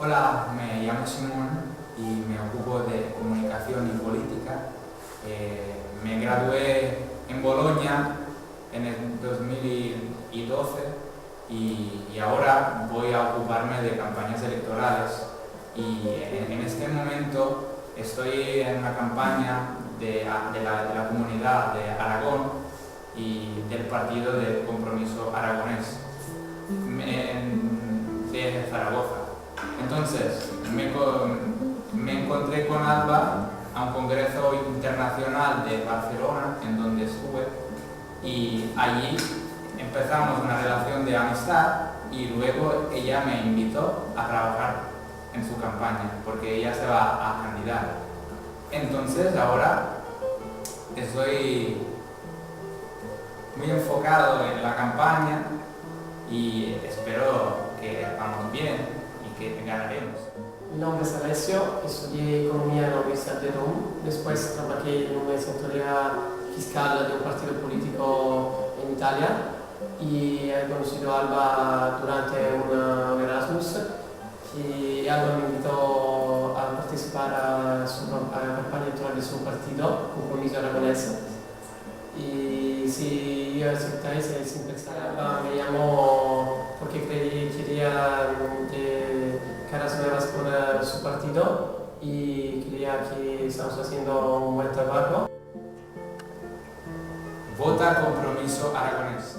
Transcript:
Hola, me llamo Simón y me ocupo de comunicación y política. Me gradué en Bolonia en el 2012 y ahora voy a ocuparme de campañas electorales. Y en este momento estoy en una campaña de la comunidad de Aragón y del Partido del Compromiso Aragonés de Zaragoza. Entonces, me encontré con Alba a un congreso internacional de Barcelona, en donde estuve, y allí empezamos una relación de amistad y luego ella me invitó a trabajar en su campaña, porque ella se va a candidatar. Entonces, ahora estoy muy enfocado en la campaña y espero que vamos bien y que ganaremos. Mi nombre es Alessio, estudié Economía en la Universidad de Roma, después trabajé en una secretaría fiscal de un partido político en Italia y he conocido a Alba durante un Erasmus y Alba me invitó a participar a la campaña electoral de su partido, Compromiso Aragonés. Y sí, yo acepté ese simplemente. Alba me llamó porque quería caras nuevas por su partido y quería que estamos haciendo un buen trabajo. Vota Compromiso Aragonés.